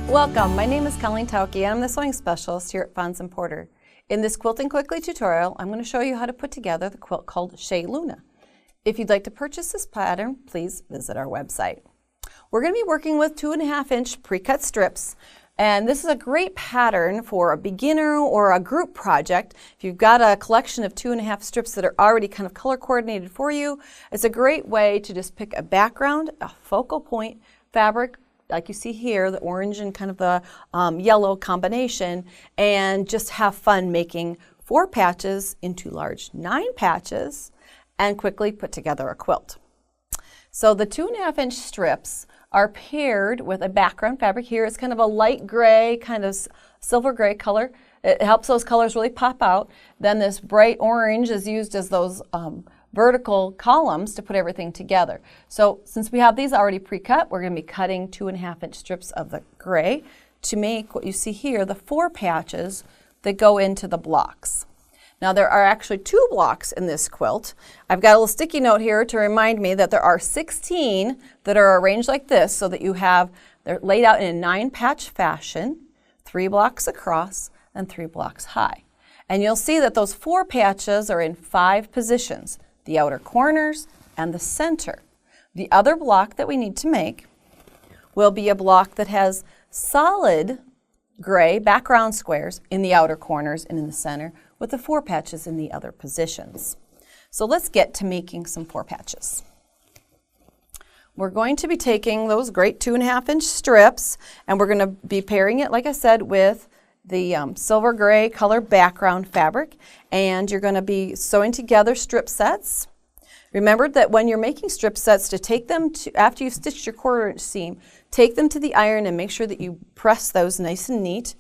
Welcome, my name is Colleen Tauke and I'm the sewing specialist here at Fons and Porter. In this Quilting Quickly tutorial, I'm going to show you how to put together the quilt called Chez Luna. If you'd like to purchase this pattern, please visit our website. We're going to be working with 2.5-inch pre-cut strips, and this is a great pattern for a beginner or a group project. If you've got a collection of 2.5 strips that are already kind of color coordinated for you, it's a great way to just pick a background, a focal point, fabric, like you see here, the orange and kind of the yellow combination, and just have fun making 4 patches into large 9 patches and quickly put together a quilt. So the 2.5-inch strips are paired with a background fabric here. It's kind of a light gray, kind of silver gray color. It helps those colors really pop out. Then this bright orange is used as those vertical columns to put everything together. So since we have these already pre-cut, we're going to be cutting 2.5-inch strips of the gray to make what you see here, the 4 patches that go into the blocks. Now there are actually 2 blocks in this quilt. I've got a little sticky note here to remind me that there are 16 that are arranged like this, so that they're laid out in a 9-patch fashion, 3 blocks across and 3 blocks high. And you'll see that those 4 patches are in 5 positions: the outer corners and the center. The other block that we need to make will be a block that has solid gray background squares in the outer corners and in the center, with the 4 patches in the other positions. So let's get to making some 4 patches. We're going to be taking those great 2.5-inch strips, and we're going to be pairing it, like I said, with the silver gray color background fabric, and you're going to be sewing together strip sets. Remember that when you're making strip sets, to take them to, after you've stitched your 1/4-inch seam, take them to the iron and make sure that you press those nice and neat.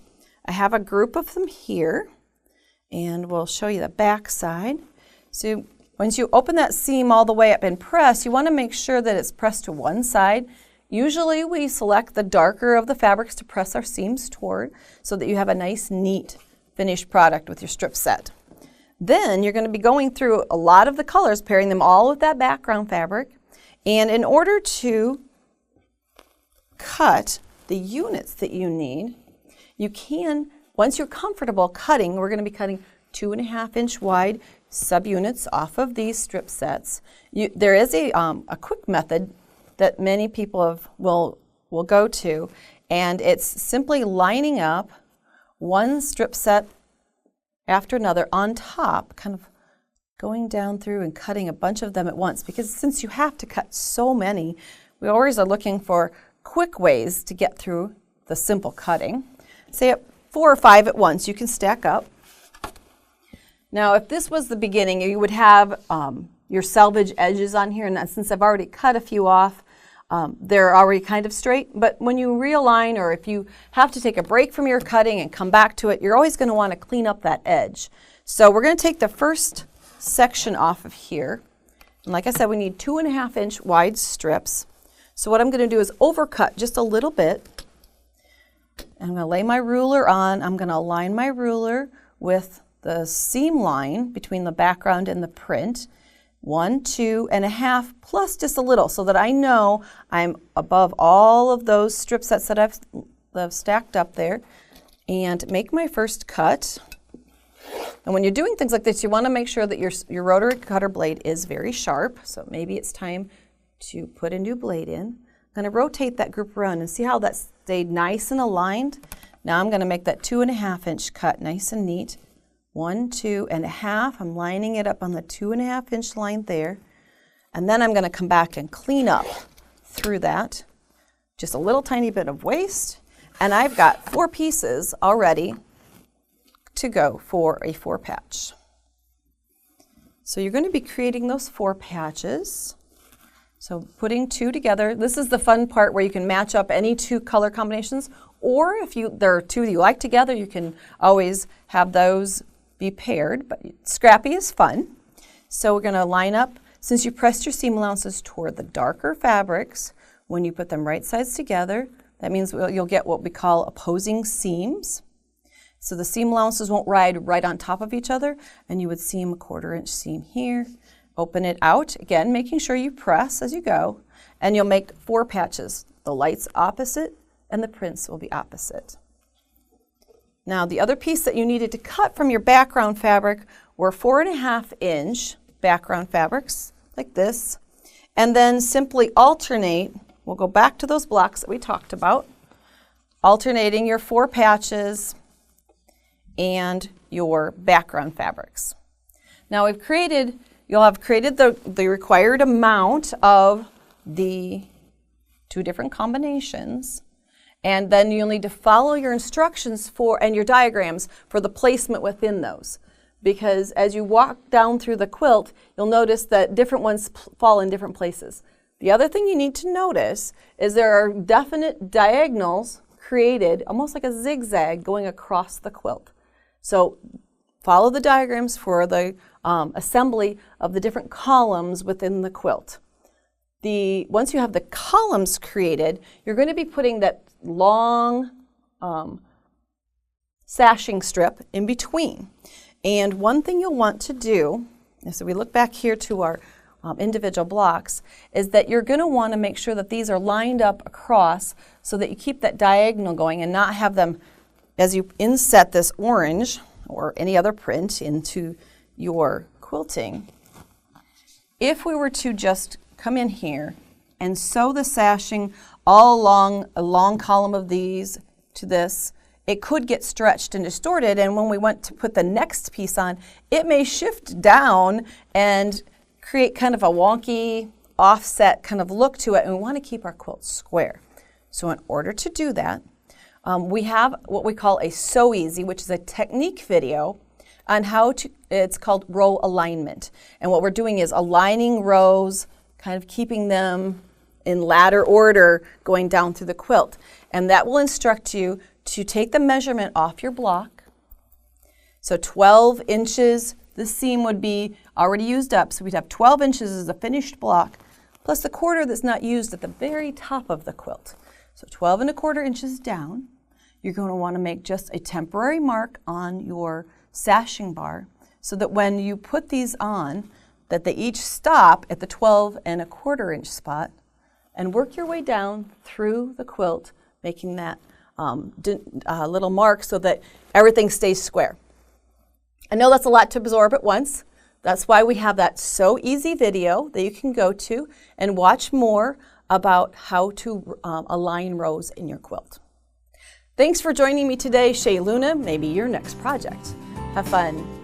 I have a group of them here, and we'll show you the back side. So once you open that seam all the way up and press, you want to make sure that it's pressed to one side. Usually we select the darker of the fabrics to press our seams toward, so that you have a nice, neat finished product with your strip set. Then you're going to be going through a lot of the colors, pairing them all with that background fabric. And in order to cut the units that you need, you can, once you're comfortable cutting, we're going to be cutting 2.5-inch wide subunits off of these strip sets. There is a quick method that many people will go to, and it's simply lining up one strip set after another on top, kind of going down through and cutting a bunch of them at once, because since you have to cut so many, we always are looking for quick ways to get through the simple cutting. Say 4 or 5 at once, you can stack up. Now if this was the beginning, you would have your selvage edges on here, and since I've already cut a few off, they're already kind of straight. But when you realign, or if you have to take a break from your cutting and come back to it, you're always going to want to clean up that edge. So we're going to take the first section off of here. And like I said, we need 2.5-inch wide strips. So what I'm going to do is overcut just a little bit. I'm going to lay my ruler on. I'm going to align my ruler with the seam line between the background and the print. 1, 2.5 plus just a little, so that I know I'm above all of those strip sets that I've stacked up there, and make my first cut. And when you're doing things like this, you want to make sure that your rotary cutter blade is very sharp. So maybe it's time to put a new blade in. I'm going to rotate that group around and see how that stayed nice and aligned. Now I'm going to make that 2.5-inch cut nice and neat. 1, 2.5. I'm lining it up on the 2.5-inch line there. And then I'm going to come back and clean up through that. Just a little tiny bit of waste. And I've got 4 pieces already to go for a 4 patch. So you're going to be creating those 4 patches. So putting 2 together. This is the fun part where you can match up any 2 color combinations. Or if there are 2 that you like together, you can always have those be paired, but scrappy is fun. So we're going to line up, since you pressed your seam allowances toward the darker fabrics, when you put them right sides together, that means you'll get what we call opposing seams. So the seam allowances won't ride right on top of each other, and you would seam a 1/4-inch seam here, open it out, again making sure you press as you go, and you'll make 4 patches. The lights opposite and the prints will be opposite. Now the other piece that you needed to cut from your background fabric were 4.5 inch background fabrics like this, and then simply alternate. We'll go back to those blocks that we talked about, alternating your 4 patches and your background fabrics. Now you'll have created the required amount of the 2 different combinations, and then you'll need to follow your instructions and your diagrams for the placement within those. Because as you walk down through the quilt, you'll notice that different ones fall in different places. The other thing you need to notice is there are definite diagonals created, almost like a zigzag going across the quilt. So follow the diagrams for the assembly of the different columns within the quilt. Once you have the columns created, you're going to be putting that long sashing strip in between. And one thing you'll want to do, so we look back here to our individual blocks, is that you're going to want to make sure that these are lined up across so that you keep that diagonal going and not have them, as you inset this orange or any other print into your quilting. If we were to just come in here and sew the sashing all along a long column of these to this, it could get stretched and distorted, and when we want to put the next piece on, it may shift down and create kind of a wonky, offset kind of look to it, and we want to keep our quilt square. So in order to do that, we have what we call a Sew Easy, which is a technique video on it's called row alignment. And what we're doing is aligning rows, kind of keeping them in ladder order going down through the quilt. And that will instruct you to take the measurement off your block. So 12 inches, the seam would be already used up, so we'd have 12 inches as a finished block, plus the quarter that's not used at the very top of the quilt. So 12.25 inches down. You're going to want to make just a temporary mark on your sashing bar so that when you put these on, that they each stop at the 12.25 inch spot, and work your way down through the quilt, making that little mark so that everything stays square. I know that's a lot to absorb at once. That's why we have that Sew Easy video that you can go to and watch more about how to align rows in your quilt. Thanks for joining me today, Chez Luna, maybe your next project. Have fun.